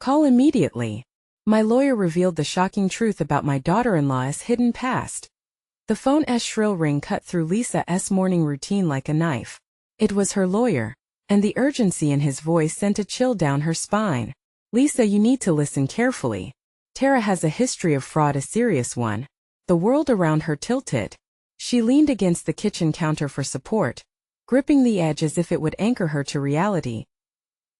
Call immediately. My lawyer revealed the shocking truth about my daughter-in-law's hidden past. The phone's shrill ring cut through Lisa's morning routine like a knife. It was her lawyer, and the urgency in his voice sent a chill down her spine. Lisa, you need to listen carefully. Tara has a history of fraud, a serious one. The world around her tilted. She leaned against the kitchen counter for support, gripping the edge as if it would anchor her to reality.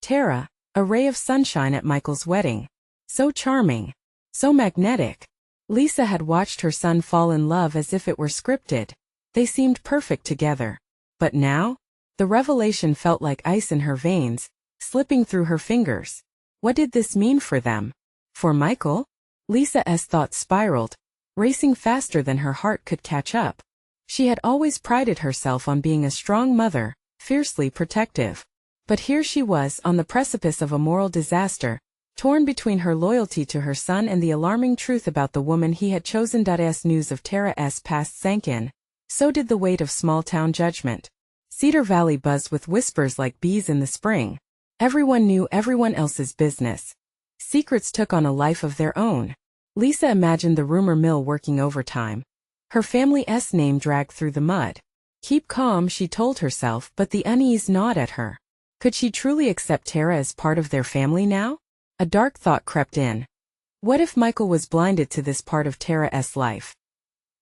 Tara, a ray of sunshine at Michael's wedding. So charming. So magnetic. Lisa had watched her son fall in love as if it were scripted. They seemed perfect together. But now? The revelation felt like ice in her veins, slipping through her fingers. What did this mean for them? For Michael? Lisa's thoughts spiraled, racing faster than her heart could catch up. She had always prided herself on being a strong mother, fiercely protective. But here she was on the precipice of a moral disaster, torn between her loyalty to her son and the alarming truth about the woman he had chosen. As news of Tara's past sank in, so did the weight of small-town judgment. Cedar Valley buzzed with whispers like bees in the spring. Everyone knew everyone else's business. Secrets took on a life of their own. Lisa imagined the rumor mill working overtime. Her family's name dragged through the mud. Keep calm, she told herself, but the unease gnawed at her. Could she truly accept Tara as part of their family now? A dark thought crept in. What if Michael was blinded to this part of Tara's life?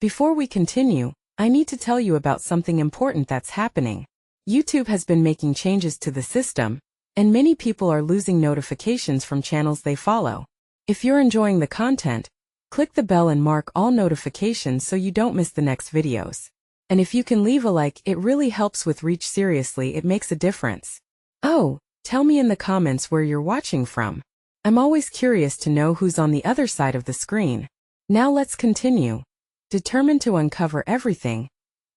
Before we continue, I need to tell you about something important that's happening. YouTube has been making changes to the system, and many people are losing notifications from channels they follow. If you're enjoying the content, click the bell and mark all notifications so you don't miss the next videos. And if you can leave a like, it really helps with reach. Seriously, it makes a difference. Oh, tell me in the comments where you're watching from. I'm always curious to know who's on the other side of the screen. Now let's continue. Determined to uncover everything,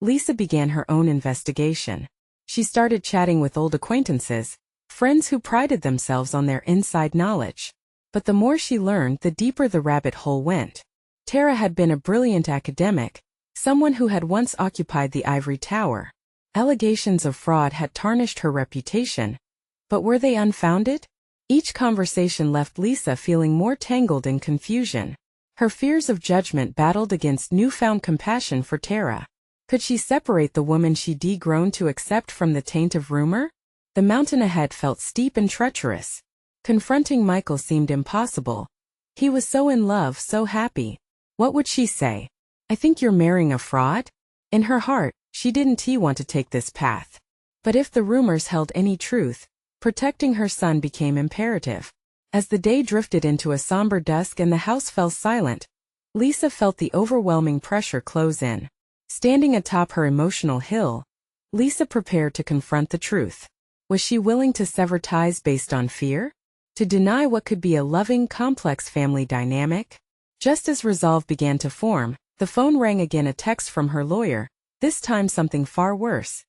Lisa began her own investigation. She started chatting with old acquaintances, friends who prided themselves on their inside knowledge. But the more she learned, the deeper the rabbit hole went. Tara had been a brilliant academic, someone who had once occupied the ivory tower. Allegations of fraud had tarnished her reputation. But were they unfounded? Each conversation left Lisa feeling more tangled in confusion. Her fears of judgment battled against newfound compassion for Tara. Could she separate the woman she'd grown to accept from the taint of rumor? The mountain ahead felt steep and treacherous. Confronting Michael seemed impossible. He was so in love, so happy. What would she say? I think you're marrying a fraud? In her heart, she didn't want to take this path. But if the rumors held any truth, protecting her son became imperative. As the day drifted into a somber dusk and the house fell silent, Lisa felt the overwhelming pressure close in. Standing atop her emotional hill, Lisa prepared to confront the truth. Was she willing to sever ties based on fear? To deny what could be a loving, complex family dynamic? Just as resolve began to form, the phone rang again, a text from her lawyer, this time something far worse.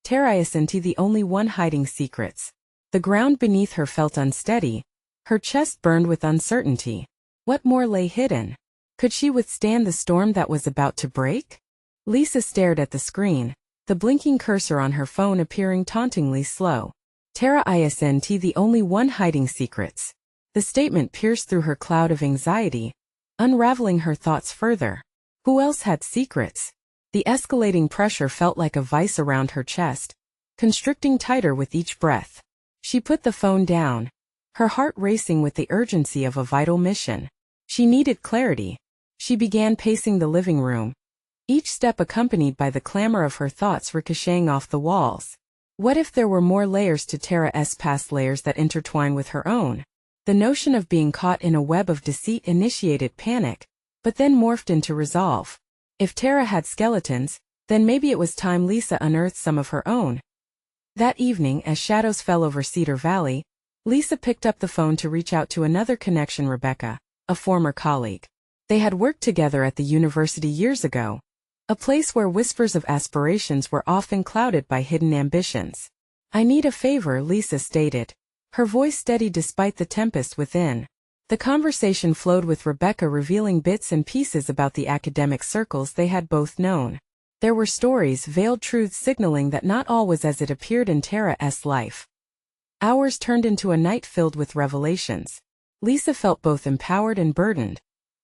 Tara isn't the only one hiding secrets. The ground beneath her felt unsteady. Her chest burned with uncertainty. What more lay hidden? Could she withstand the storm that was about to break? Lisa stared at the screen, the blinking cursor on her phone appearing tauntingly slow. Tara isn't the only one hiding secrets. The statement pierced through her cloud of anxiety, unraveling her thoughts further. Who else had secrets? The escalating pressure felt like a vice around her chest, constricting tighter with each breath. She put the phone down, her heart racing with the urgency of a vital mission. She needed clarity. She began pacing the living room, each step accompanied by the clamor of her thoughts ricocheting off the walls. What if there were more layers to Tara's past, layers that intertwine with her own? The notion of being caught in a web of deceit initiated panic, but then morphed into resolve. If Tara had skeletons, then maybe it was time Lisa unearthed some of her own. That evening, as shadows fell over Cedar Valley, Lisa picked up the phone to reach out to another connection, Rebecca, a former colleague. They had worked together at the university years ago, a place where whispers of aspirations were often clouded by hidden ambitions. I need a favor, Lisa stated, her voice steady despite the tempest within. The conversation flowed with Rebecca revealing bits and pieces about the academic circles they had both known. There were stories, veiled truths signaling that not all was as it appeared in Tara's life. Hours turned into a night filled with revelations. Lisa felt both empowered and burdened.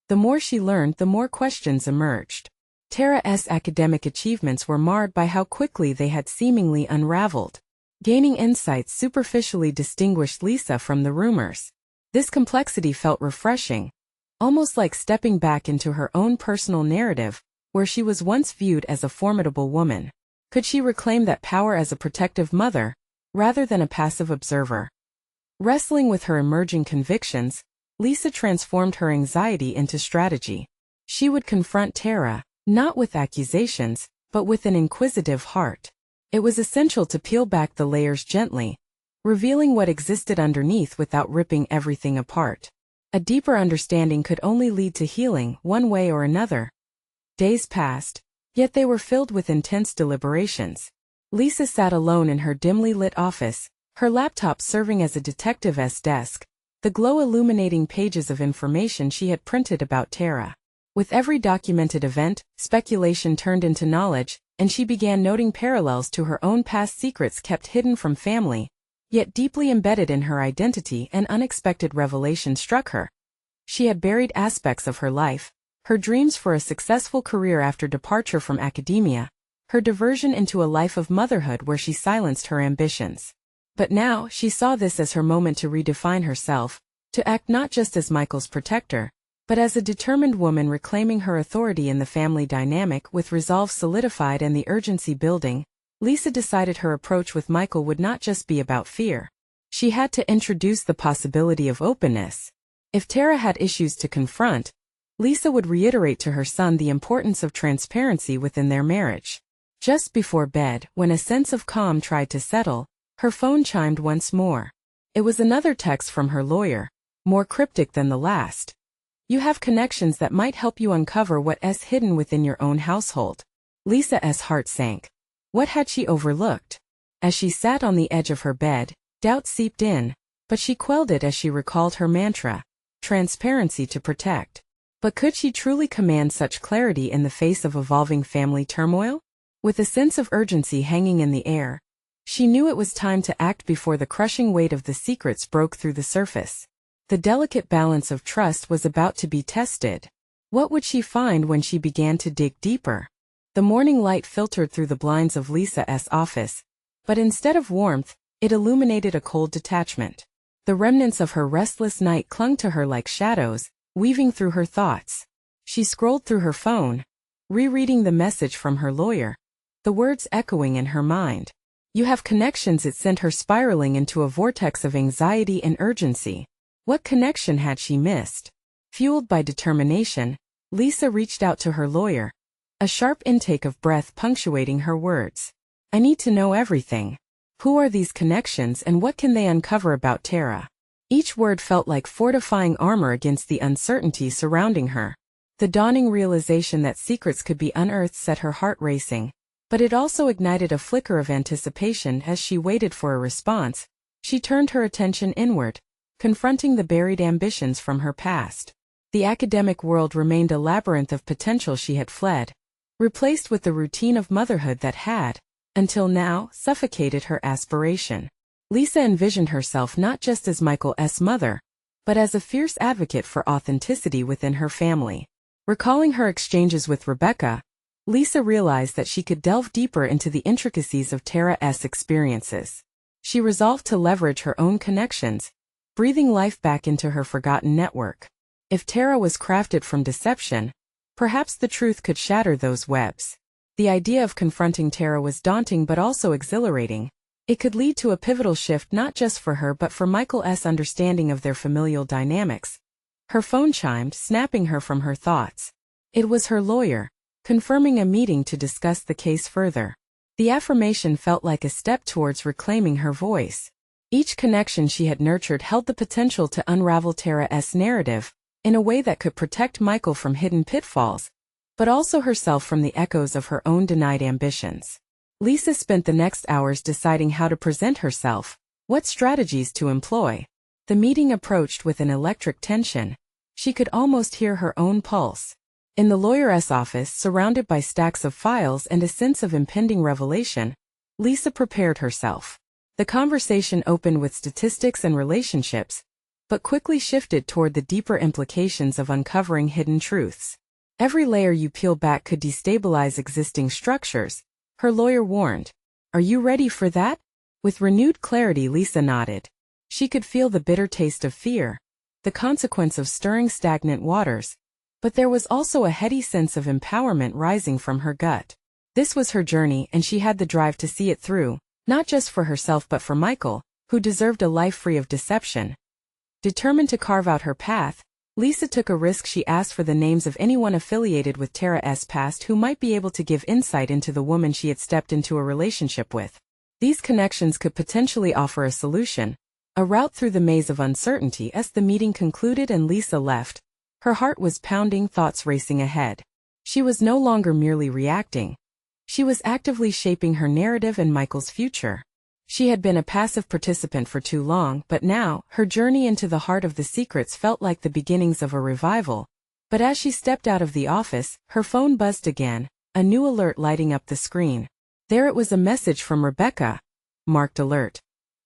The more she learned, the more questions emerged. Tara's academic achievements were marred by how quickly they had seemingly unraveled. Gaining insights superficially distinguished Lisa from the rumors. This complexity felt refreshing, almost like stepping back into her own personal narrative, where she was once viewed as a formidable woman. Could she reclaim that power as a protective mother, rather than a passive observer? Wrestling with her emerging convictions, Lisa transformed her anxiety into strategy. She would confront Tara, not with accusations, but with an inquisitive heart. It was essential to peel back the layers gently, revealing what existed underneath without ripping everything apart. A deeper understanding could only lead to healing, one way or another. Days passed, yet they were filled with intense deliberations. Lisa sat alone in her dimly lit office, her laptop serving as a detective's desk, the glow illuminating pages of information she had printed about Tara. With every documented event, speculation turned into knowledge, and she began noting parallels to her own past, secrets kept hidden from family, yet deeply embedded in her identity. An unexpected revelation struck her. She had buried aspects of her life, her dreams for a successful career after departure from academia, her diversion into a life of motherhood where she silenced her ambitions. But now, she saw this as her moment to redefine herself, to act not just as Michael's protector, but as a determined woman reclaiming her authority in the family dynamic. With resolve solidified and the urgency building, Lisa decided her approach with Michael would not just be about fear. She had to introduce the possibility of openness. If Tara had issues to confront, Lisa would reiterate to her son the importance of transparency within their marriage. Just before bed, when a sense of calm tried to settle, her phone chimed once more. It was another text from her lawyer, more cryptic than the last. You have connections that might help you uncover what's hidden within your own household. Lisa's heart sank. What had she overlooked? As she sat on the edge of her bed, doubt seeped in, but she quelled it as she recalled her mantra: transparency to protect. But could she truly command such clarity in the face of evolving family turmoil? With a sense of urgency hanging in the air, she knew it was time to act before the crushing weight of the secrets broke through the surface. The delicate balance of trust was about to be tested. What would she find when she began to dig deeper? The morning light filtered through the blinds of Lisa's office, but instead of warmth, it illuminated a cold detachment. The remnants of her restless night clung to her like shadows, weaving through her thoughts. She scrolled through her phone, rereading the message from her lawyer, the words echoing in her mind. You have connections. It sent her spiraling into a vortex of anxiety and urgency. What connection had she missed? Fueled by determination, Lisa reached out to her lawyer, a sharp intake of breath punctuating her words. I need to know everything. Who are these connections and what can they uncover about Tara? Each word felt like fortifying armor against the uncertainty surrounding her. The dawning realization that secrets could be unearthed set her heart racing, but it also ignited a flicker of anticipation as she waited for a response. She turned her attention inward, confronting the buried ambitions from her past. The academic world remained a labyrinth of potential she had fled, replaced with the routine of motherhood that had, until now, suffocated her aspiration. Lisa envisioned herself not just as Michael's mother, but as a fierce advocate for authenticity within her family. Recalling her exchanges with Rebecca, Lisa realized that she could delve deeper into the intricacies of Tara's experiences. She resolved to leverage her own connections, breathing life back into her forgotten network. If Tara was crafted from deception, perhaps the truth could shatter those webs. The idea of confronting Tara was daunting but also exhilarating. It could lead to a pivotal shift not just for her but for Michael's understanding of their familial dynamics. Her phone chimed, snapping her from her thoughts. It was her lawyer, confirming a meeting to discuss the case further. The affirmation felt like a step towards reclaiming her voice. Each connection she had nurtured held the potential to unravel Tara's narrative, in a way that could protect Michael from hidden pitfalls, but also herself from the echoes of her own denied ambitions. Lisa spent the next hours deciding how to present herself, what strategies to employ. The meeting approached with an electric tension. She could almost hear her own pulse. In the lawyer's office, surrounded by stacks of files and a sense of impending revelation, Lisa prepared herself. The conversation opened with statistics and relationships, but quickly shifted toward the deeper implications of uncovering hidden truths. Every layer you peel back could destabilize existing structures, her lawyer warned. Are you ready for that? With renewed clarity, Lisa nodded. She could feel the bitter taste of fear, the consequence of stirring stagnant waters, but there was also a heady sense of empowerment rising from her gut. This was her journey, and she had the drive to see it through, not just for herself but for Michael, who deserved a life free of deception. Determined to carve out her path, Lisa took a risk. She asked for the names of anyone affiliated with Tara's past who might be able to give insight into the woman she had stepped into a relationship with. These connections could potentially offer a solution, a route through the maze of uncertainty. As the meeting concluded and Lisa left, her heart was pounding, thoughts racing ahead. She was no longer merely reacting. She was actively shaping her narrative and Michael's future. She had been a passive participant for too long, but now, her journey into the heart of the secrets felt like the beginnings of a revival. But as she stepped out of the office, her phone buzzed again, a new alert lighting up the screen. There it was, a message from Rebecca. Marked alert.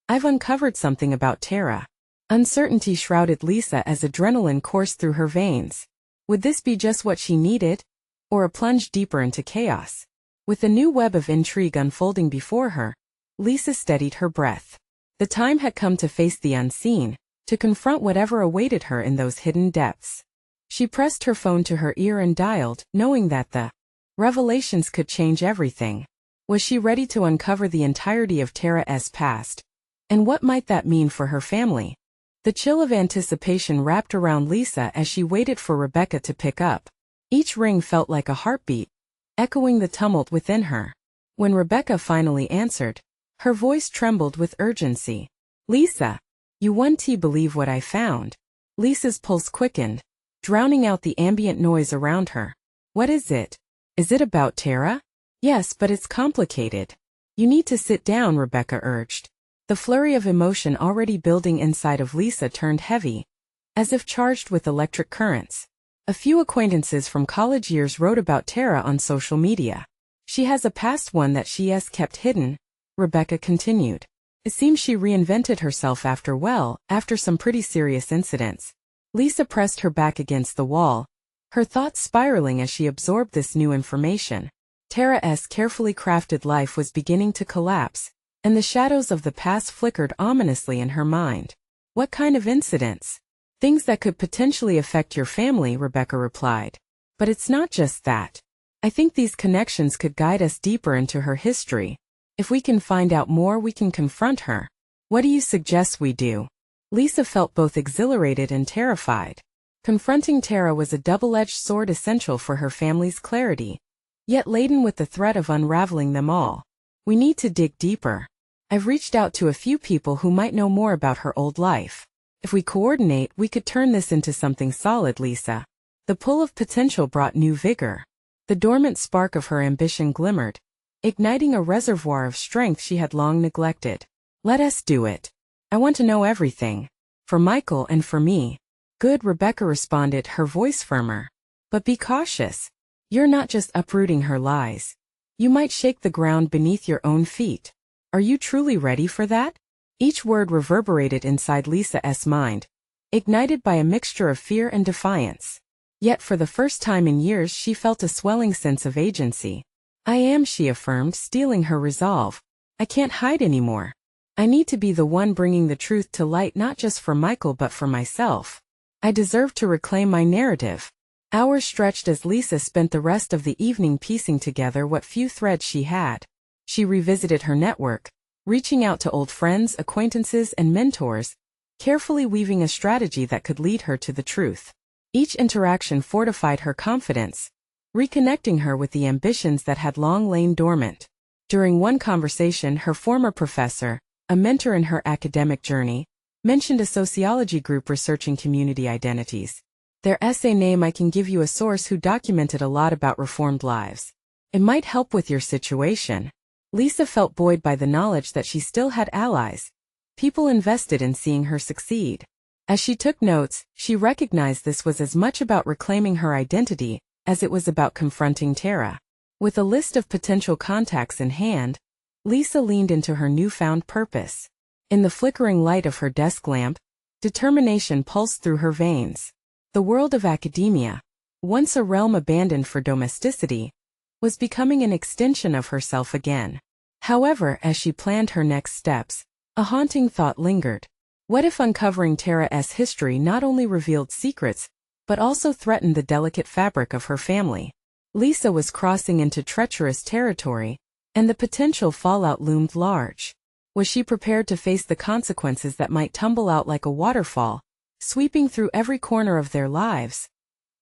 I've uncovered something about Tara. Uncertainty shrouded Lisa as adrenaline coursed through her veins. Would this be just what she needed? Or a plunge deeper into chaos? With a new web of intrigue unfolding before her, Lisa steadied her breath. The time had come to face the unseen, to confront whatever awaited her in those hidden depths. She pressed her phone to her ear and dialed, knowing that the revelations could change everything. Was she ready to uncover the entirety of Tara's past? And what might that mean for her family? The chill of anticipation wrapped around Lisa as she waited for Rebecca to pick up. Each ring felt like a heartbeat, echoing the tumult within her. When Rebecca finally answered, her voice trembled with urgency. Lisa, you won't believe what I found. Lisa's pulse quickened, drowning out the ambient noise around her. What is it? Is it about Tara? Yes, but it's complicated. You need to sit down, Rebecca urged. The flurry of emotion already building inside of Lisa turned heavy, as if charged with electric currents. A few acquaintances from college years wrote about Tara on social media. She has a past, one that she has kept hidden, Rebecca continued. It seems she reinvented herself after some pretty serious incidents. Lisa pressed her back against the wall, her thoughts spiraling as she absorbed this new information. Tara's carefully crafted life was beginning to collapse, and the shadows of the past flickered ominously in her mind. What kind of incidents? Things that could potentially affect your family, Rebecca replied. But it's not just that. I think these connections could guide us deeper into her history. If we can find out more, we can confront her. What do you suggest we do? Lisa felt both exhilarated and terrified. Confronting Tara was a double-edged sword, essential for her family's clarity, yet laden with the threat of unraveling them all. We need to dig deeper. I've reached out to a few people who might know more about her old life. If we coordinate, we could turn this into something solid, Lisa. The pull of potential brought new vigor. The dormant spark of her ambition glimmered, igniting a reservoir of strength she had long neglected. Let us do it. I want to know everything. For Michael and for me. Good, Rebecca responded, her voice firmer. But be cautious. You're not just uprooting her lies. You might shake the ground beneath your own feet. Are you truly ready for that? Each word reverberated inside Lisa's mind, ignited by a mixture of fear and defiance. Yet for the first time in years she felt a swelling sense of agency. I am, she affirmed, steeling her resolve. I can't hide anymore. I need to be the one bringing the truth to light, not just for Michael but for myself. I deserve to reclaim my narrative. Hours stretched as Lisa spent the rest of the evening piecing together what few threads she had. She revisited her network, reaching out to old friends, acquaintances, and mentors, carefully weaving a strategy that could lead her to the truth. Each interaction fortified her confidence, reconnecting her with the ambitions that had long lain dormant. During one conversation, her former professor, a mentor in her academic journey, mentioned a sociology group researching community identities. Their essay name, I can give you a source who documented a lot about reformed lives. It might help with your situation. Lisa felt buoyed by the knowledge that she still had allies, people invested in seeing her succeed. As she took notes, she recognized this was as much about reclaiming her identity as it was about confronting Tara. With a list of potential contacts in hand, Lisa leaned into her newfound purpose. In the flickering light of her desk lamp, Determination pulsed through her veins. The world of academia, once a realm abandoned for domesticity, was becoming an extension of herself again. However, as she planned her next steps, a haunting thought lingered. What if uncovering Tara's history not only revealed secrets, but also threatened the delicate fabric of her family? Lisa was crossing into treacherous territory, and the potential fallout loomed large. Was she prepared to face the consequences that might tumble out like a waterfall, sweeping through every corner of their lives?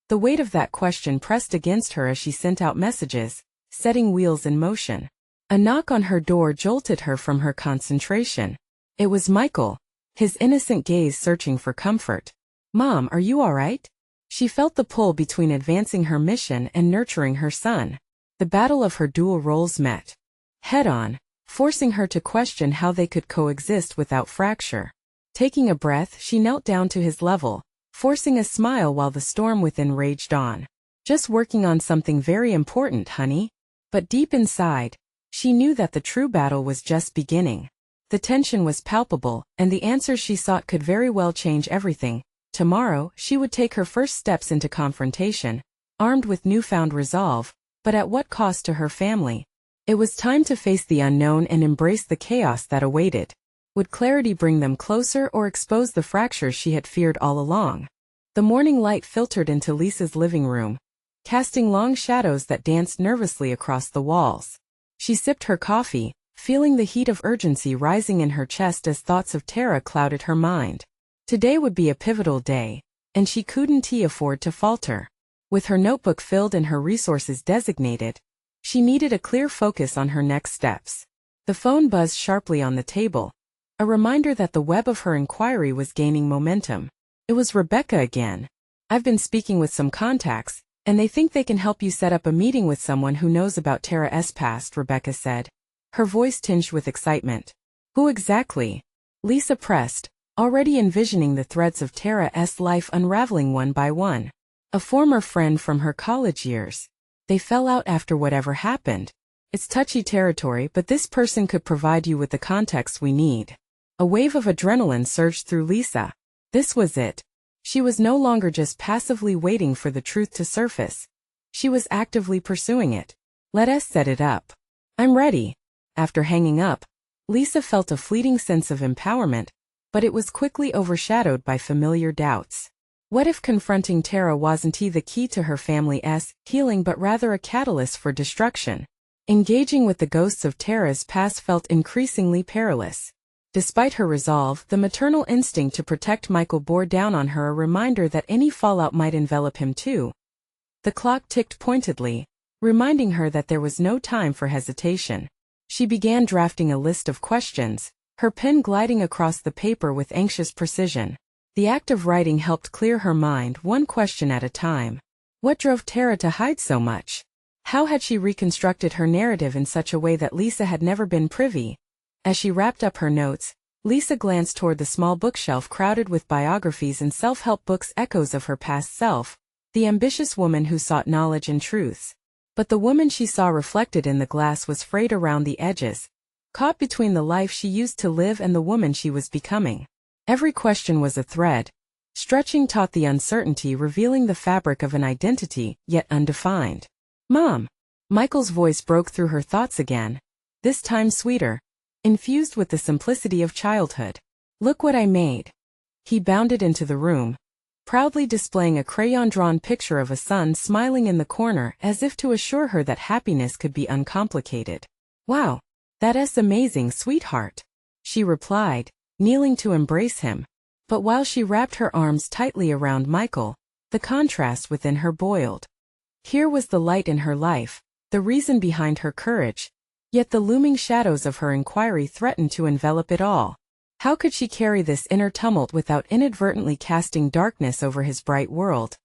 The weight of that question pressed against her as she sent out messages, setting wheels in motion. A knock on her door jolted her from her concentration. It was Michael, his innocent gaze searching for comfort. "Mom, are you all right?" She felt the pull between advancing her mission and nurturing her son. The battle of her dual roles met head-on, forcing her to question how they could coexist without fracture. Taking a breath, she knelt down to his level, forcing a smile while the storm within raged on. "Just working on something very important, honey." But deep inside, she knew that the true battle was just beginning. The tension was palpable, and the answers she sought could very well change everything. Tomorrow, she would take her first steps into confrontation, armed with newfound resolve, but at what cost to her family? It was time to face the unknown and embrace the chaos that awaited. Would clarity bring them closer or expose the fractures she had feared all along? The morning light filtered into Lisa's living room, casting long shadows that danced nervously across the walls. She sipped her coffee, feeling the heat of urgency rising in her chest as thoughts of Tara clouded her mind. Today would be a pivotal day, and she couldn't afford to falter. With her notebook filled and her resources designated, she needed a clear focus on her next steps. The phone buzzed sharply on the table, a reminder that the web of her inquiry was gaining momentum. It was Rebecca again. "I've been speaking with some contacts, and they think they can help you set up a meeting with someone who knows about Tara's past," Rebecca said, her voice tinged with excitement. "Who exactly?" Lisa pressed, already envisioning the threads of Tara's life unraveling one by one. "A former friend from her college years. They fell out after whatever happened. It's touchy territory, but this person could provide you with the context we need." A wave of adrenaline surged through Lisa. This was it. She was no longer just passively waiting for the truth to surface. She was actively pursuing it. "Let us set it up." "I'm ready." After hanging up, Lisa felt a fleeting sense of empowerment, but it was quickly overshadowed by familiar doubts. What if confronting Tara wasn't the key to her family's healing but rather a catalyst for destruction? Engaging with the ghosts of Tara's past felt increasingly perilous. Despite her resolve, the maternal instinct to protect Michael bore down on her, a reminder that any fallout might envelop him too. The clock ticked pointedly, reminding her that there was no time for hesitation. She began drafting a list of questions, her pen gliding across the paper with anxious precision. The act of writing helped clear her mind, one question at a time. What drove Tara to hide so much? How had she reconstructed her narrative in such a way that Lisa had never been privy? As she wrapped up her notes, Lisa glanced toward the small bookshelf crowded with biographies and self-help books, echoes of her past self, the ambitious woman who sought knowledge and truths. But the woman she saw reflected in the glass was frayed around the edges, caught between the life she used to live and the woman she was becoming. Every question was a thread, stretching taut the uncertainty, revealing the fabric of an identity, yet undefined. "Mom!" Michael's voice broke through her thoughts again, this time sweeter, infused with the simplicity of childhood. "Look what I made." He bounded into the room, proudly displaying a crayon-drawn picture of a son smiling in the corner as if to assure her that happiness could be uncomplicated. "Wow, that's amazing, sweetheart," she replied, kneeling to embrace him. But while she wrapped her arms tightly around Michael, the contrast within her boiled. Here was the light in her life, the reason behind her courage, yet the looming shadows of her inquiry threatened to envelop it all. How could she carry this inner tumult without inadvertently casting darkness over his bright world?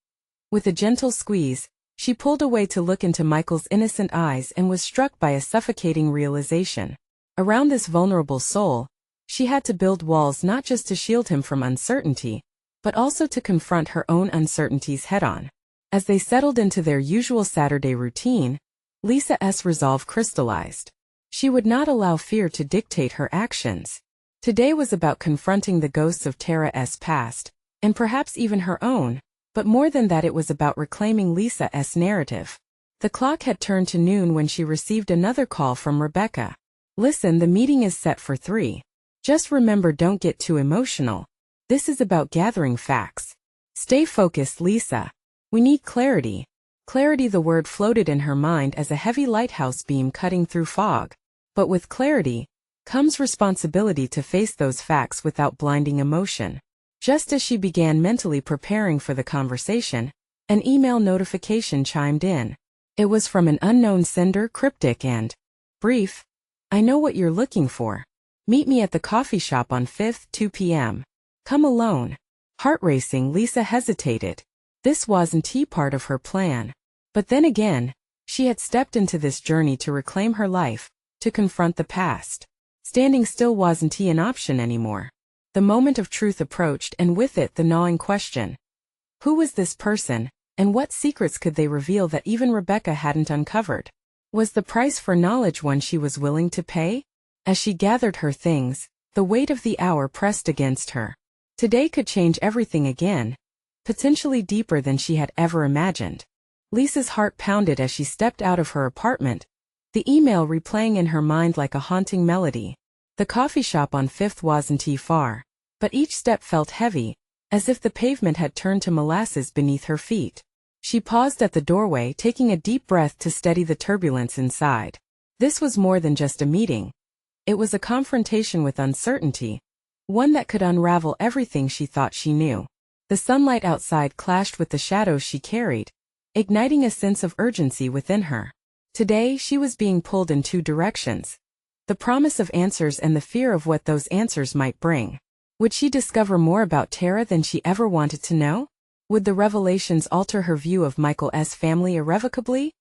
With a gentle squeeze, she pulled away to look into Michael's innocent eyes and was struck by a suffocating realization. Around this vulnerable soul, she had to build walls not just to shield him from uncertainty, but also to confront her own uncertainties head-on. As they settled into their usual Saturday routine, Lisa's resolve crystallized. She would not allow fear to dictate her actions. Today was about confronting the ghosts of Tara's past, and perhaps even her own, but more than that it was about reclaiming Lisa's narrative. The clock had turned to noon when she received another call from Rebecca. Listen, the meeting is set for 3. Just remember, don't get too emotional. This is about gathering facts. Stay focused, Lisa. We need clarity. Clarity, the word floated in her mind as a heavy lighthouse beam cutting through fog. But with clarity comes responsibility to face those facts without blinding emotion. Just as she began mentally preparing for the conversation, an email notification chimed in. It was from an unknown sender, cryptic and brief. I know what you're looking for. Meet me at the coffee shop on 5th, 2 p.m. Come alone. Heart racing, Lisa hesitated. This wasn't part of her plan. But then again, she had stepped into this journey to reclaim her life, to confront the past. Standing still wasn't an option anymore. The moment of truth approached, and with it the gnawing question. Who was this person, and what secrets could they reveal that even Rebecca hadn't uncovered? Was the price for knowledge one she was willing to pay? As she gathered her things, the weight of the hour pressed against her. Today could change everything again, potentially deeper than she had ever imagined. Lisa's heart pounded as she stepped out of her apartment, the email replaying in her mind like a haunting melody. The coffee shop on 5th wasn't far, but each step felt heavy, as if the pavement had turned to molasses beneath her feet. She paused at the doorway, taking a deep breath to steady the turbulence inside. This was more than just a meeting. It was a confrontation with uncertainty, one that could unravel everything she thought she knew. The sunlight outside clashed with the shadows she carried, igniting a sense of urgency within her. Today she was being pulled in 2 directions. The promise of answers and the fear of what those answers might bring. Would she discover more about Tara than she ever wanted to know? Would the revelations alter her view of Michael's family irrevocably?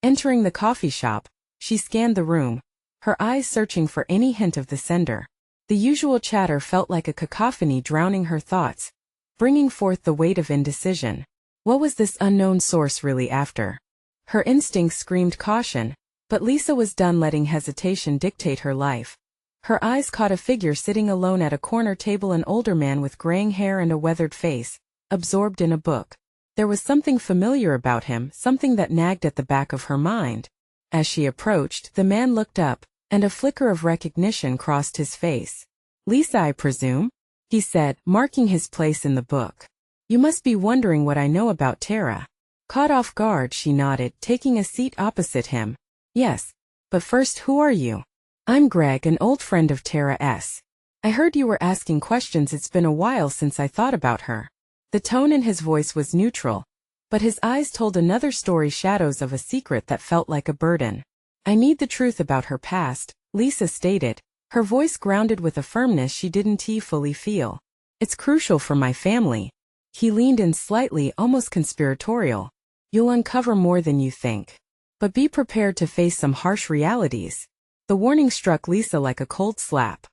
Entering the coffee shop, she scanned the room, her eyes searching for any hint of the sender. The usual chatter felt like a cacophony drowning her thoughts, bringing forth the weight of indecision. What was this unknown source really after? Her instincts screamed caution, but Lisa was done letting hesitation dictate her life. Her eyes caught a figure sitting alone at a corner table, an older man with graying hair and a weathered face, absorbed in a book. There was something familiar about him, something that nagged at the back of her mind. As she approached, the man looked up, and a flicker of recognition crossed his face. Lisa, I presume? He said, marking his place in the book. You must be wondering what I know about Tara. Caught off guard, she nodded, taking a seat opposite him. Yes. But first, who are you? I'm Greg, an old friend of Tara's. I heard you were asking questions. It's been a while since I thought about her. The tone in his voice was neutral, but his eyes told another story, shadows of a secret that felt like a burden. I need the truth about her past, Lisa stated, her voice grounded with a firmness she didn't fully feel. It's crucial for my family. He leaned in slightly, almost conspiratorial. You'll uncover more than you think. But be prepared to face some harsh realities. The warning struck Lisa like a cold slap.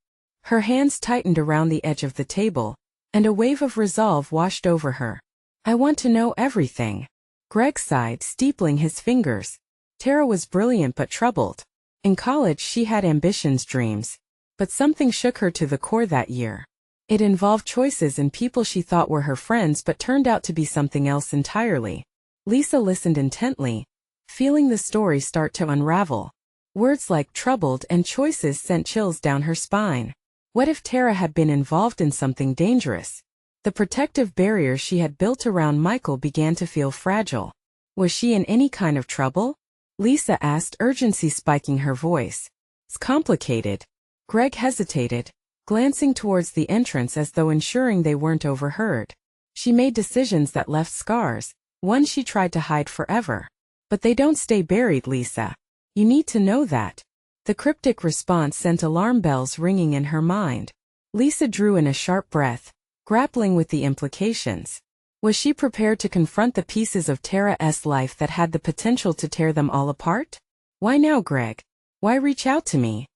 Her hands tightened around the edge of the table, and a wave of resolve washed over her. I want to know everything. Greg sighed, steepling his fingers. Tara was brilliant but troubled. In college she had ambitions, dreams. But something shook her to the core that year. It involved choices and people she thought were her friends but turned out to be something else entirely. Lisa listened intently, feeling the story start to unravel. Words like troubled and choices sent chills down her spine. What if Tara had been involved in something dangerous? The protective barriers she had built around Michael began to feel fragile. Was she in any kind of trouble? Lisa asked, urgency spiking her voice. It's complicated. Greg hesitated, glancing towards the entrance as though ensuring they weren't overheard. She made decisions that left scars, ones she tried to hide forever. But they don't stay buried, Lisa. You need to know that. The cryptic response sent alarm bells ringing in her mind. Lisa drew in a sharp breath, grappling with the implications. Was she prepared to confront the pieces of Tara's life that had the potential to tear them all apart? Why now, Greg? Why reach out to me?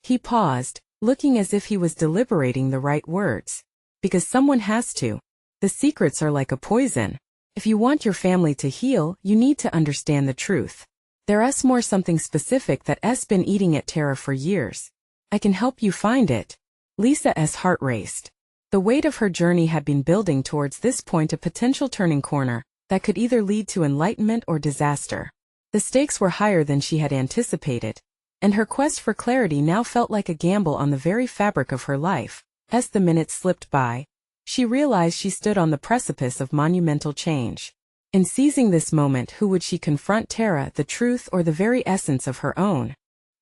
He paused, looking as if he was deliberating the right words. Because someone has to. The secrets are like a poison. If you want your family to heal, you need to understand the truth. There's more, something specific that's been eating at Tara for years. I can help you find it. Lisa's heart raced. The weight of her journey had been building towards this point, a potential turning corner that could either lead to enlightenment or disaster. The stakes were higher than she had anticipated, and her quest for clarity now felt like a gamble on the very fabric of her life. As the minutes slipped by, she realized she stood on the precipice of monumental change. In seizing this moment, who would she confront? Tara, the truth, or the very essence of her own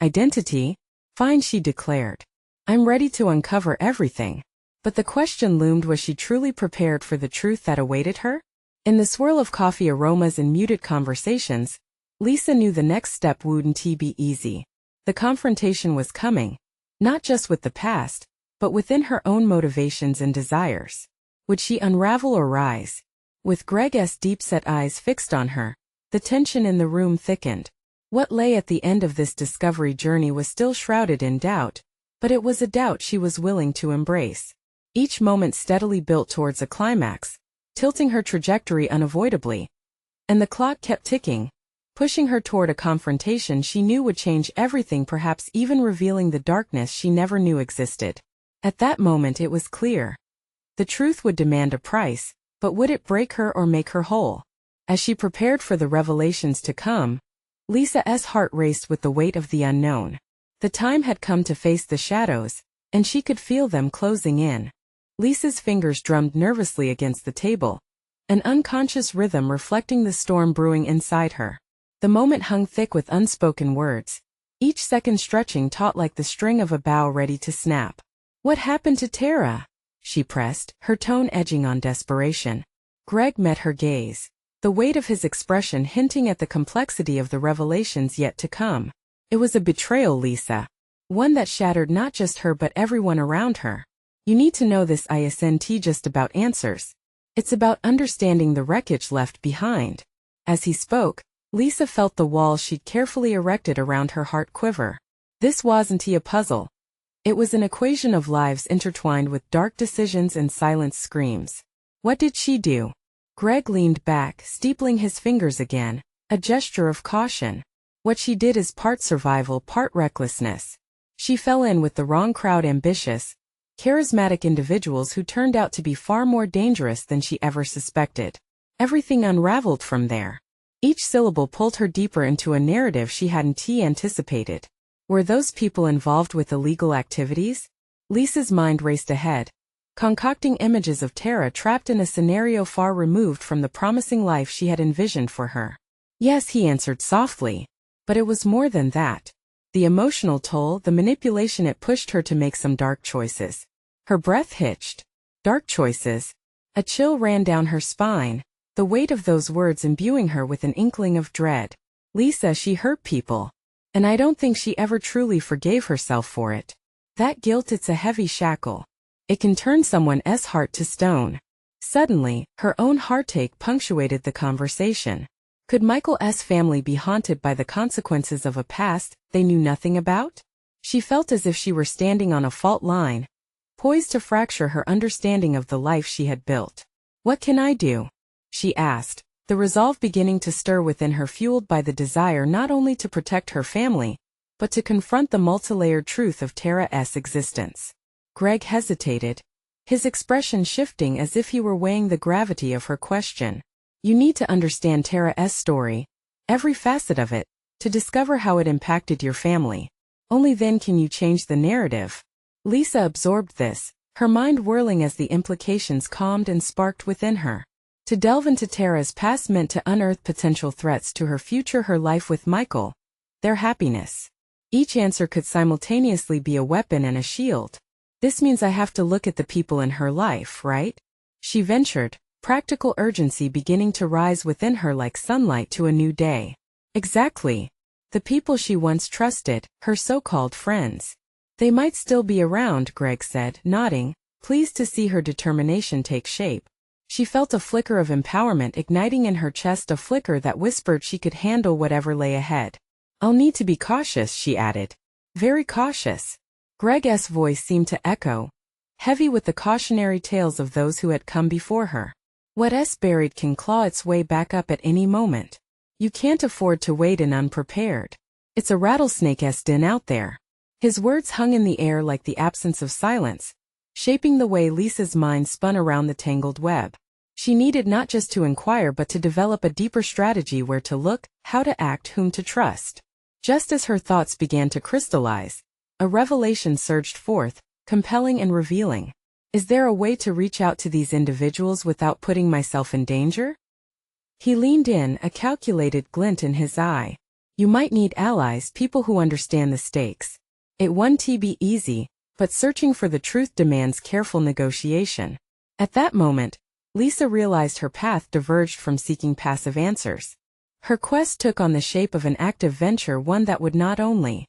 identity? Fine, she declared. I'm ready to uncover everything. But the question loomed, was she truly prepared for the truth that awaited her? In the swirl of coffee aromas and muted conversations, Lisa knew the next step wouldn't be easy. The confrontation was coming, not just with the past, but within her own motivations and desires. Would she unravel or rise? With Greg's deep-set eyes fixed on her, the tension in the room thickened. What lay at the end of this discovery journey was still shrouded in doubt, but it was a doubt she was willing to embrace. Each moment steadily built towards a climax, tilting her trajectory unavoidably. And the clock kept ticking, pushing her toward a confrontation she knew would change everything, perhaps even revealing the darkness she never knew existed. At that moment it was clear. The truth would demand a price, but would it break her or make her whole? As she prepared for the revelations to come, Lisa's heart raced with the weight of the unknown. The time had come to face the shadows, and she could feel them closing in. Lisa's fingers drummed nervously against the table, an unconscious rhythm reflecting the storm brewing inside her. The moment hung thick with unspoken words, each second stretching taut like the string of a bow ready to snap. What happened to Tara? She pressed, her tone edging on desperation. Greg met her gaze, the weight of his expression hinting at the complexity of the revelations yet to come. It was a betrayal, Lisa. One that shattered not just her but everyone around her. You need to know this isn't just about answers. It's about understanding the wreckage left behind. As he spoke, Lisa felt the walls she'd carefully erected around her heart quiver. This wasn't a puzzle. It was an equation of lives intertwined with dark decisions and silent screams. What did she do? Greg leaned back, steepling his fingers again, a gesture of caution. What she did is part survival, part recklessness. She fell in with the wrong crowd, ambitious, charismatic individuals who turned out to be far more dangerous than she ever suspected. Everything unraveled from there. Each syllable pulled her deeper into a narrative she hadn't anticipated. Were those people involved with illegal activities? Lisa's mind raced ahead, concocting images of Tara trapped in a scenario far removed from the promising life she had envisioned for her. Yes, he answered softly, but it was more than that. The emotional toll, the manipulation, it pushed her to make some dark choices. Her breath hitched. Dark choices. A chill ran down her spine, the weight of those words imbuing her with an inkling of dread. Lisa, she hurt people. And I don't think she ever truly forgave herself for it. That guilt, it's a heavy shackle. It can turn someone's heart to stone. Suddenly, her own heartache punctuated the conversation. Could Michael's family be haunted by the consequences of a past they knew nothing about? She felt as if she were standing on a fault line, poised to fracture her understanding of the life she had built. What can I do? She asked, the resolve beginning to stir within her, fueled by the desire not only to protect her family, but to confront the multilayered truth of Tara's existence. Greg hesitated, his expression shifting as if he were weighing the gravity of her question. You need to understand Tara's story, every facet of it, to discover how it impacted your family. Only then can you change the narrative. Lisa absorbed this, her mind whirling as the implications calmed and sparked within her. To delve into Tara's past meant to unearth potential threats to her future, her life with Michael, their happiness. Each answer could simultaneously be a weapon and a shield. This means I have to look at the people in her life, right? She ventured, practical urgency beginning to rise within her like sunlight to a new day. Exactly. The people she once trusted, her so-called friends. They might still be around, Greg said, nodding, pleased to see her determination take shape. She felt a flicker of empowerment igniting in her chest, a flicker that whispered she could handle whatever lay ahead. I'll need to be cautious, she added. Very cautious. Greg's voice seemed to echo, heavy with the cautionary tales of those who had come before her. What's buried can claw its way back up at any moment. You can't afford to wade in unprepared. It's a rattlesnake's den out there. His words hung in the air like the absence of silence, shaping the way Lisa's mind spun around the tangled web. She needed not just to inquire but to develop a deeper strategy: where to look, how to act, whom to trust. Just as her thoughts began to crystallize, a revelation surged forth, compelling and revealing. Is there a way to reach out to these individuals without putting myself in danger? He leaned in, a calculated glint in his eye. You might need allies, people who understand the stakes. It won't be easy, but searching for the truth demands careful negotiation. At that moment, Lisa realized her path diverged from seeking passive answers. Her quest took on the shape of an active venture, one that would not only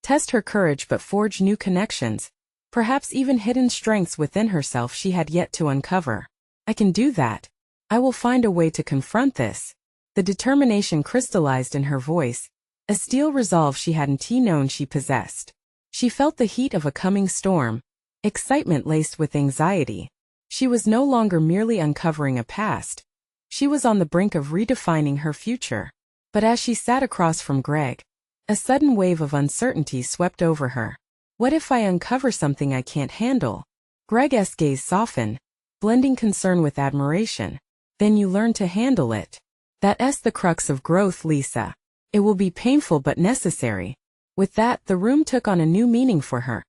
test her courage but forge new connections, perhaps even hidden strengths within herself she had yet to uncover. I can do that. I will find a way to confront this. The determination crystallized in her voice, a steel resolve she hadn't known she possessed. She felt the heat of a coming storm, excitement laced with anxiety. She was no longer merely uncovering a past. She was on the brink of redefining her future. But as she sat across from Greg, a sudden wave of uncertainty swept over her. What if I uncover something I can't handle? Greg's gaze softened, blending concern with admiration. Then you learn to handle it. That's the crux of growth, Lisa. It will be painful but necessary. With that, the room took on a new meaning for her.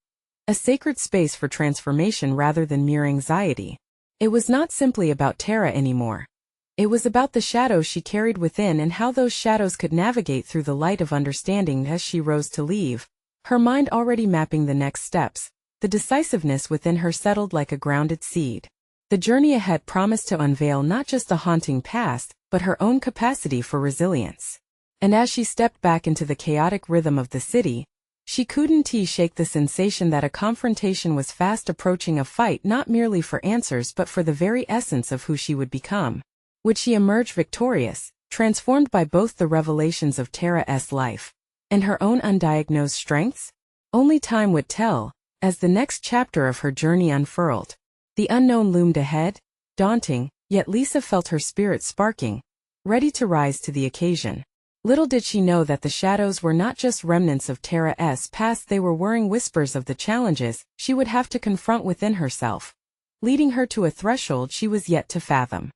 A sacred space for transformation rather than mere anxiety. It was not simply about Tara anymore. It was about the shadows she carried within and how those shadows could navigate through the light of understanding. As she rose to leave, her mind already mapping the next steps, the decisiveness within her settled like a grounded seed. The journey ahead promised to unveil not just the haunting past, but her own capacity for resilience. And as she stepped back into the chaotic rhythm of the city, she couldn't shake the sensation that a confrontation was fast approaching, a fight not merely for answers but for the very essence of who she would become. Would she emerge victorious, transformed by both the revelations of Tara's life and her own undiagnosed strengths? Only time would tell. As the next chapter of her journey unfurled, the unknown loomed ahead, daunting, yet Lisa felt her spirit sparking, ready to rise to the occasion. Little did she know that the shadows were not just remnants of Tara's past, they were whirring whispers of the challenges she would have to confront within herself, leading her to a threshold she was yet to fathom.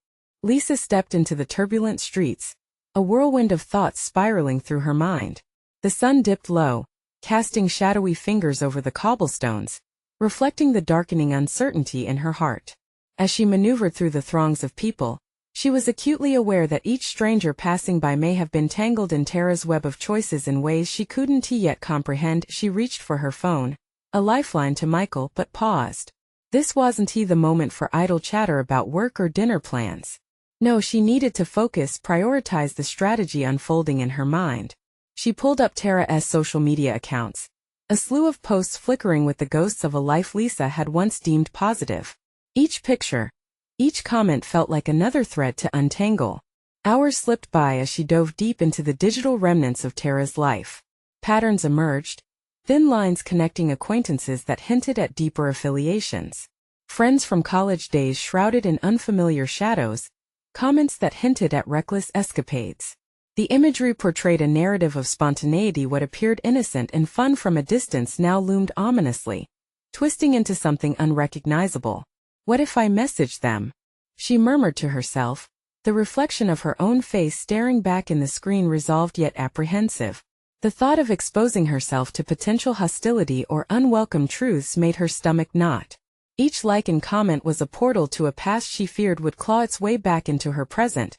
Lisa stepped into the turbulent streets, a whirlwind of thoughts spiraling through her mind. The sun dipped low, casting shadowy fingers over the cobblestones, reflecting the darkening uncertainty in her heart. As she maneuvered through the throngs of people, she was acutely aware that each stranger passing by may have been tangled in Tara's web of choices in ways she couldn't yet comprehend. She reached for her phone, a lifeline to Michael, but paused. This wasn't the moment for idle chatter about work or dinner plans. No, she needed to focus, prioritize the strategy unfolding in her mind. She pulled up Tara's social media accounts, a slew of posts flickering with the ghosts of a life Lisa had once deemed positive. Each picture, each comment felt like another thread to untangle. Hours slipped by as she dove deep into the digital remnants of Tara's life. Patterns emerged, thin lines connecting acquaintances that hinted at deeper affiliations. Friends from college days shrouded in unfamiliar shadows, comments that hinted at reckless escapades. The imagery portrayed a narrative of spontaneity. What appeared innocent and fun from a distance now loomed ominously, twisting into something unrecognizable. What if I messaged them? She murmured to herself, the reflection of her own face staring back in the screen, resolved yet apprehensive. The thought of exposing herself to potential hostility or unwelcome truths made her stomach knot. Each like and comment was a portal to a past she feared would claw its way back into her present.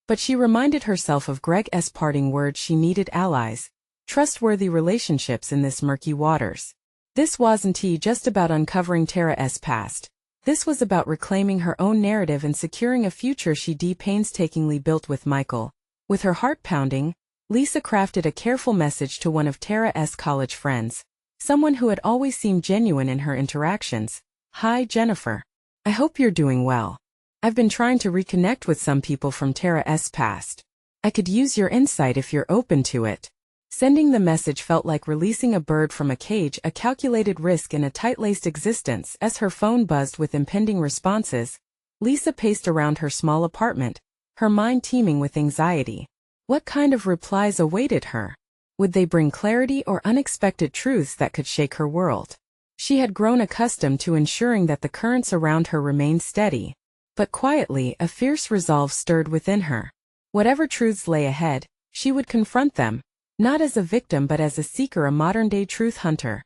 But she reminded herself of Greg's parting words: she needed allies, trustworthy relationships in this murky waters. This wasn't just about uncovering Tara's past. This was about reclaiming her own narrative and securing a future she painstakingly built with Michael. With her heart pounding, Lisa crafted a careful message to one of Tara's college friends, someone who had always seemed genuine in her interactions. Hi Jennifer. I hope you're doing well. I've been trying to reconnect with some people from Tara's past. I could use your insight if you're open to it. Sending the message felt like releasing a bird from a cage, a calculated risk in a tight-laced existence. As her phone buzzed with impending responses, Lisa paced around her small apartment, her mind teeming with anxiety. What kind of replies awaited her? Would they bring clarity or unexpected truths that could shake her world? She had grown accustomed to ensuring that the currents around her remained steady, but quietly a fierce resolve stirred within her. Whatever truths lay ahead, she would confront them, not as a victim but as a seeker, a modern-day truth hunter.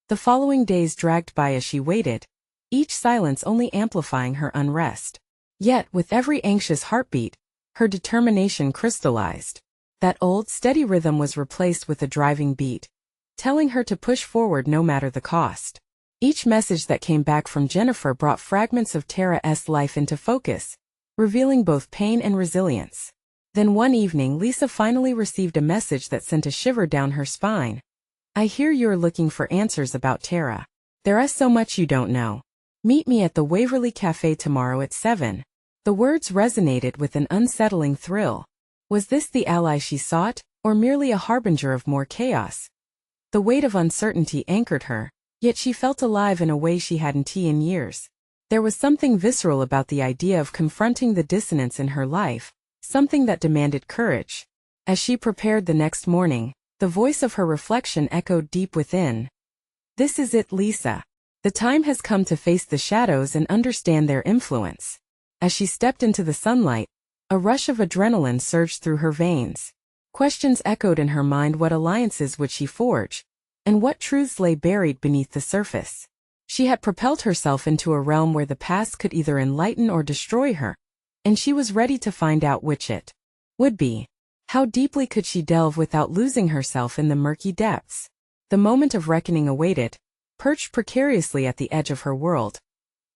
The following days dragged by as she waited, each silence only amplifying her unrest. Yet, with every anxious heartbeat, her determination crystallized. That old, steady rhythm was replaced with a driving beat, telling her to push forward no matter the cost. Each message that came back from Jennifer brought fragments of Tara's life into focus, revealing both pain and resilience. Then one evening Lisa finally received a message that sent a shiver down her spine. "I hear you're looking for answers about Tara. There's so much you don't know. Meet me at the Waverly Cafe tomorrow at 7. The words resonated with an unsettling thrill. Was this the ally she sought, or merely a harbinger of more chaos? The weight of uncertainty anchored her, yet she felt alive in a way she hadn't in years. There was something visceral about the idea of confronting the dissonance in her life, something that demanded courage. As she prepared the next morning, the voice of her reflection echoed deep within. "This is it, Lisa. The time has come to face the shadows and understand their influence." As she stepped into the sunlight, a rush of adrenaline surged through her veins. Questions echoed in her mind: what alliances would she forge, and what truths lay buried beneath the surface? She had propelled herself into a realm where the past could either enlighten or destroy her, and she was ready to find out which it would be. How deeply could she delve without losing herself in the murky depths? The moment of reckoning awaited, perched precariously at the edge of her world.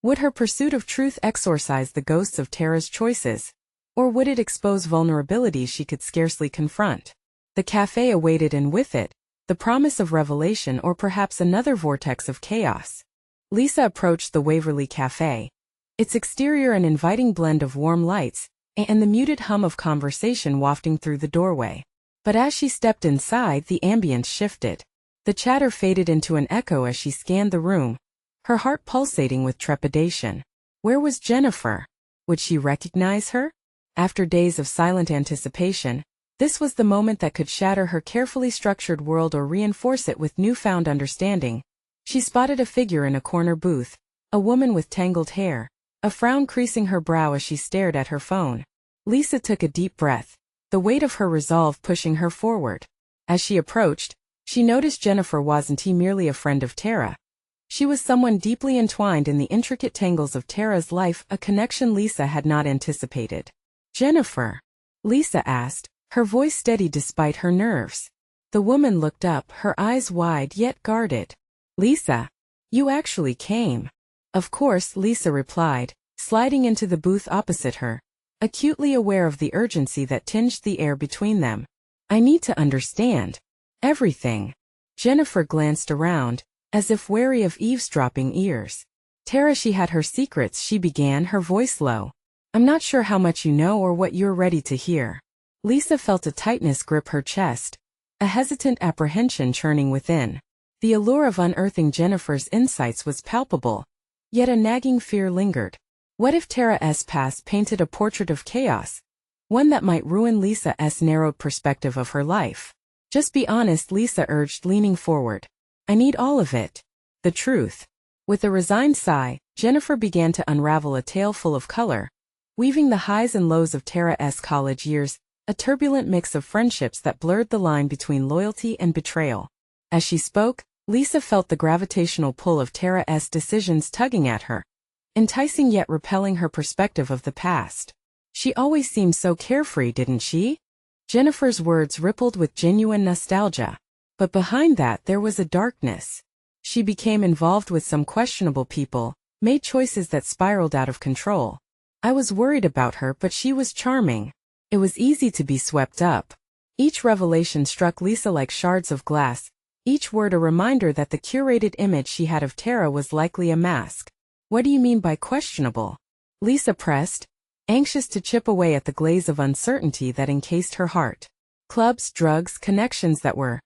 Would her pursuit of truth exorcise the ghosts of Tara's choices, or would it expose vulnerabilities she could scarcely confront? The cafe awaited, and with it, the promise of revelation, or perhaps another vortex of chaos. Lisa approached the Waverly Cafe, its exterior an inviting blend of warm lights and the muted hum of conversation wafting through the doorway. But as she stepped inside, the ambience shifted. The chatter faded into an echo as she scanned the room, her heart pulsating with trepidation. Where was Jennifer? Would she recognize her? After days of silent anticipation, this was the moment that could shatter her carefully structured world or reinforce it with newfound understanding. She spotted a figure in a corner booth, a woman with tangled hair, a frown creasing her brow as she stared at her phone. Lisa took a deep breath, the weight of her resolve pushing her forward. As she approached, she noticed Jennifer wasn't merely a friend of Tara. She was someone deeply entwined in the intricate tangles of Tara's life, a connection Lisa had not anticipated. "Jennifer?" Lisa asked, her voice steady despite her nerves. The woman looked up, her eyes wide yet guarded. "Lisa, you actually came." "Of course," Lisa replied, sliding into the booth opposite her, acutely aware of the urgency that tinged the air between them. "I need to understand everything." Jennifer glanced around, as if wary of eavesdropping ears. "Tara, she had her secrets," she began, her voice low. "I'm not sure how much you know or what you're ready to hear." Lisa felt a tightness grip her chest, a hesitant apprehension churning within. The allure of unearthing Jennifer's insights was palpable, yet a nagging fear lingered. What if Tara's past painted a portrait of chaos, one that might ruin Lisa's narrowed perspective of her life? "Just be honest," Lisa urged, leaning forward. "I need all of it. The truth." With a resigned sigh, Jennifer began to unravel a tale full of color, weaving the highs and lows of Tara's college years, a turbulent mix of friendships that blurred the line between loyalty and betrayal. As she spoke, Lisa felt the gravitational pull of Tara's decisions tugging at her, enticing yet repelling her perspective of the past. "She always seemed so carefree, didn't she?" Jennifer's words rippled with genuine nostalgia. But behind that there was a darkness. She became involved with some questionable people, made choices that spiraled out of control. "I was worried about her, but she was charming." It was easy to be swept up. Each revelation struck Lisa like shards of glass, each word a reminder that the curated image she had of Tara was likely a mask. "What do you mean by questionable?" Lisa pressed, anxious to chip away at the glaze of uncertainty that encased her heart. "Clubs, drugs, connections that were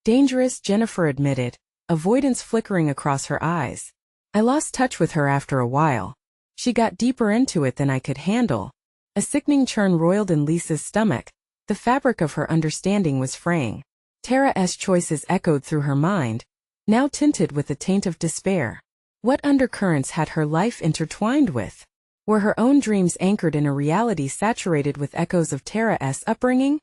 dangerous," Jennifer admitted, avoidance flickering across her eyes. "I lost touch with her after a while. She got deeper into it than I could handle." A sickening churn roiled in Lisa's stomach. The fabric of her understanding was fraying. Tara's choices echoed through her mind, now tinted with a taint of despair. What undercurrents had her life intertwined with? Were her own dreams anchored in a reality saturated with echoes of Tara's upbringing?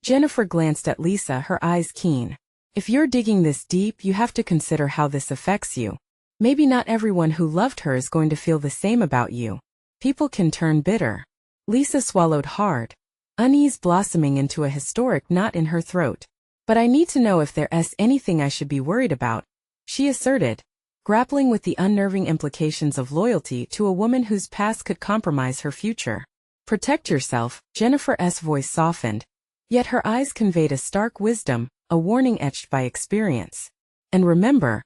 Jennifer glanced at Lisa, her eyes keen. If you're digging this deep, you have to consider how this affects you. Maybe not everyone who loved her is going to feel the same about you. People can turn bitter. Lisa swallowed hard, unease blossoming into a historic knot in her throat. But I need to know if there's anything I should be worried about, she asserted, grappling with the unnerving implications of loyalty to a woman whose past could compromise her future. Protect yourself, Jennifer's voice softened, yet her eyes conveyed a stark wisdom, a warning etched by experience. And remember,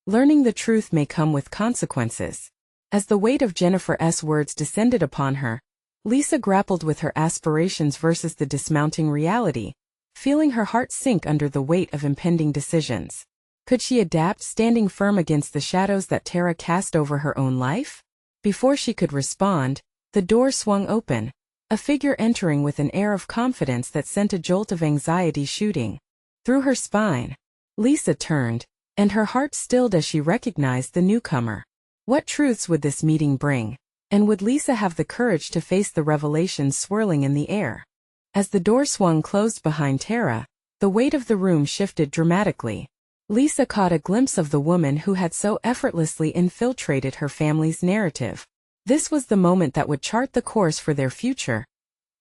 learning the truth may come with consequences. As the weight of Jennifer's words descended upon her, Lisa grappled with her aspirations versus the dismounting reality, feeling her heart sink under the weight of impending decisions. Could she adapt, standing firm against the shadows that Tara cast over her own life? Before she could respond, the door swung open, a figure entering with an air of confidence that sent a jolt of anxiety shooting through her spine. Lisa turned, and her heart stilled as she recognized the newcomer. What truths would this meeting bring? And would Lisa have the courage to face the revelations swirling in the air? As the door swung closed behind Tara, the weight of the room shifted dramatically. Lisa caught a glimpse of the woman who had so effortlessly infiltrated her family's narrative. This was the moment that would chart the course for their future.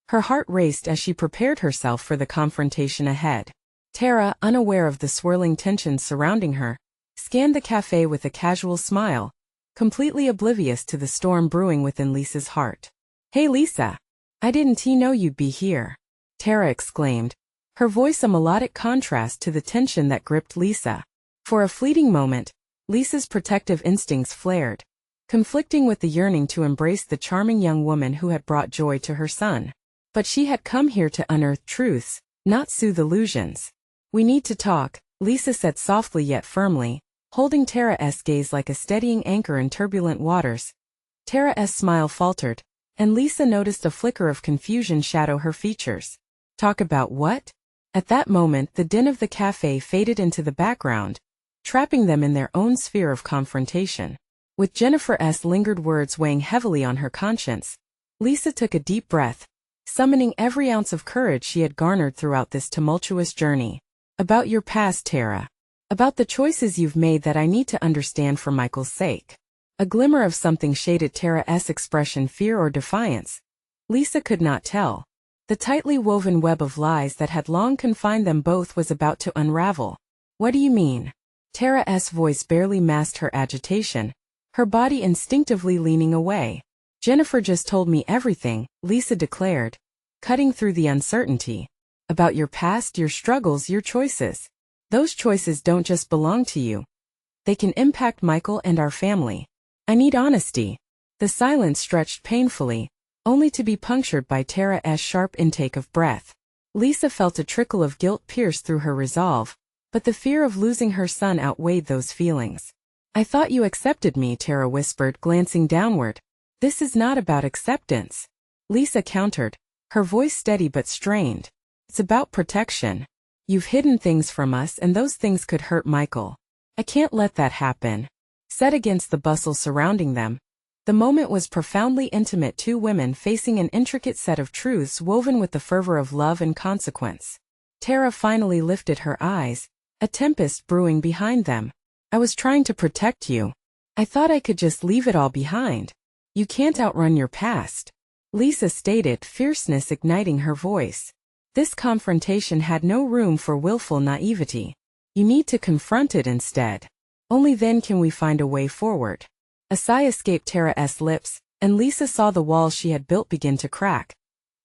Her heart raced as she prepared herself for the confrontation ahead. Tara, unaware of the swirling tensions surrounding her, scanned the cafe with a casual smile, completely oblivious to the storm brewing within Lisa's heart. "Hey Lisa! I didn't know you'd be here," Tara exclaimed, her voice a melodic contrast to the tension that gripped Lisa. For a fleeting moment, Lisa's protective instincts flared, conflicting with the yearning to embrace the charming young woman who had brought joy to her son. But she had come here to unearth truths, not soothe illusions. "We need to talk," Lisa said softly yet firmly, holding Tara's gaze like a steadying anchor in turbulent waters. Tara's smile faltered, and Lisa noticed a flicker of confusion shadow her features. "Talk about what?" At that moment, the din of the cafe faded into the background, trapping them in their own sphere of confrontation. With Jennifer's lingered words weighing heavily on her conscience, Lisa took a deep breath, summoning every ounce of courage she had garnered throughout this tumultuous journey. "About your past, Tara. About the choices you've made that I need to understand for Michael's sake." A glimmer of something shaded Tara's expression, fear or defiance. Lisa could not tell. The tightly woven web of lies that had long confined them both was about to unravel. "What do you mean?" Tara's voice barely masked her agitation, her body instinctively leaning away. "Jennifer just told me everything," Lisa declared, cutting through the uncertainty. "About your past, your struggles, your choices. Those choices don't just belong to you. They can impact Michael and our family. I need honesty." The silence stretched painfully, only to be punctured by Tara's sharp intake of breath. Lisa felt a trickle of guilt pierce through her resolve, but the fear of losing her son outweighed those feelings. "I thought you accepted me," Tara whispered, glancing downward. "This is not about acceptance," Lisa countered, her voice steady but strained. "It's about protection. You've hidden things from us, and those things could hurt Michael. I can't let that happen." Set against the bustle surrounding them, the moment was profoundly intimate, two women facing an intricate set of truths woven with the fervor of love and consequence. Tara finally lifted her eyes, a tempest brewing behind them. "I was trying to protect you. I thought I could just leave it all behind. You can't outrun your past," Lisa stated, fierceness igniting her voice. This confrontation had no room for willful naivety. "You need to confront it instead. Only then can we find a way forward." A sigh escaped Tara's lips, and Lisa saw the walls she had built begin to crack.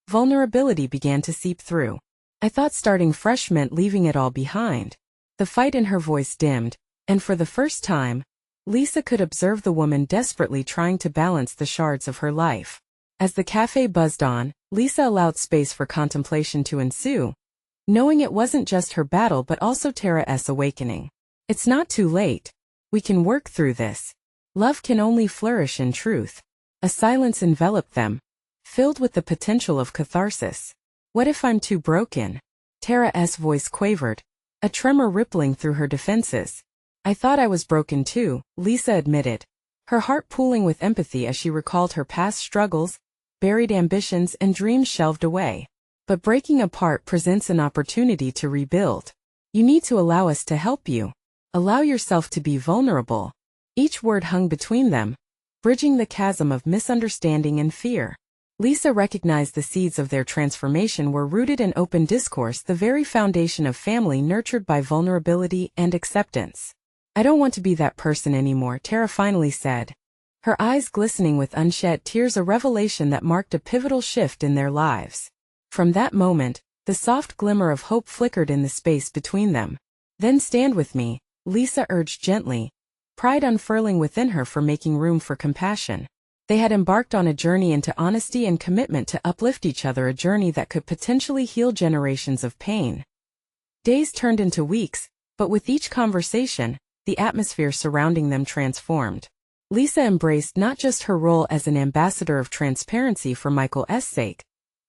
Vulnerability began to seep through. "I thought starting fresh meant leaving it all behind." The fight in her voice dimmed, and for the first time, Lisa could observe the woman desperately trying to balance the shards of her life. As the cafe buzzed on, Lisa allowed space for contemplation to ensue, knowing it wasn't just her battle but also Tara's awakening. "It's not too late. We can work through this. Love can only flourish in truth." A silence enveloped them, filled with the potential of catharsis. "What if I'm too broken?" Tara's voice quavered, a tremor rippling through her defenses. I thought I was broken too, Lisa admitted, her heart pooling with empathy as she recalled her past struggles, buried ambitions and dreams shelved away. But breaking apart presents an opportunity to rebuild. You need to allow us to help you. Allow yourself to be vulnerable. Each word hung between them, bridging the chasm of misunderstanding and fear. Lisa recognized the seeds of their transformation were rooted in open discourse, the very foundation of family nurtured by vulnerability and acceptance. I don't want to be that person anymore, Tara finally said, her eyes glistening with unshed tears, a revelation that marked a pivotal shift in their lives. From that moment, the soft glimmer of hope flickered in the space between them. Then stand with me, Lisa urged gently, pride unfurling within her for making room for compassion. They had embarked on a journey into honesty and commitment to uplift each other, a journey that could potentially heal generations of pain. Days turned into weeks, but with each conversation, the atmosphere surrounding them transformed. Lisa embraced not just her role as an ambassador of transparency for Michael's sake,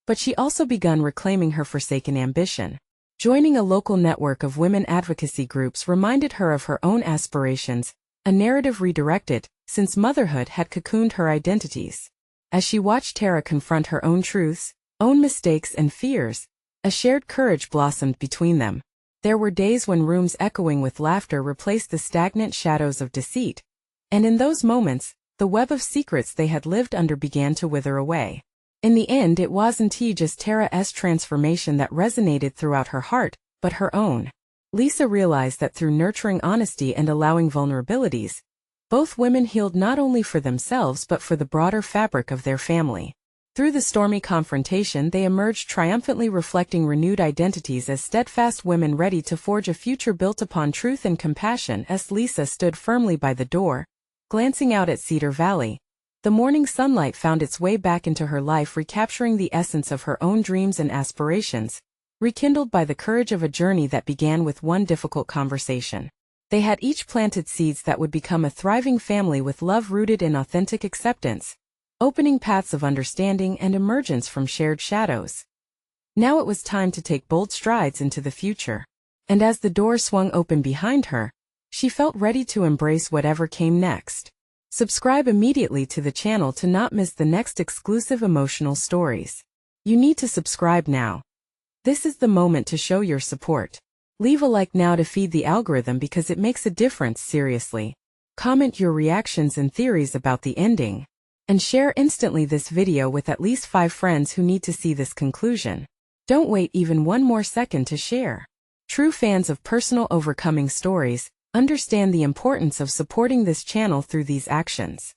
but she also began reclaiming her forsaken ambition. Joining a local network of women advocacy groups reminded her of her own aspirations, a narrative redirected, since motherhood had cocooned her identities. As she watched Tara confront her own truths, own mistakes and fears, a shared courage blossomed between them. There were days when rooms echoing with laughter replaced the stagnant shadows of deceit, and in those moments, the web of secrets they had lived under began to wither away. In the end, it wasn't just Tara's transformation that resonated throughout her heart, but her own. Lisa realized that through nurturing honesty and allowing vulnerabilities, both women healed not only for themselves but for the broader fabric of their family. Through the stormy confrontation, they emerged triumphantly, reflecting renewed identities as steadfast women ready to forge a future built upon truth and compassion. As Lisa stood firmly by the door, glancing out at Cedar Valley, the morning sunlight found its way back into her life, recapturing the essence of her own dreams and aspirations, rekindled by the courage of a journey that began with one difficult conversation. They had each planted seeds that would become a thriving family with love rooted in authentic acceptance, opening paths of understanding and emergence from shared shadows. Now it was time to take bold strides into the future. And as the door swung open behind her, she felt ready to embrace whatever came next. Subscribe immediately to the channel to not miss the next exclusive emotional stories. You need to subscribe now. This is the moment to show your support. Leave a like now to feed the algorithm because it makes a difference, seriously. Comment your reactions and theories about the ending. And share instantly this video with at least 5 friends who need to see this conclusion. Don't wait even one more second to share. True fans of personal overcoming stories understand the importance of supporting this channel through these actions.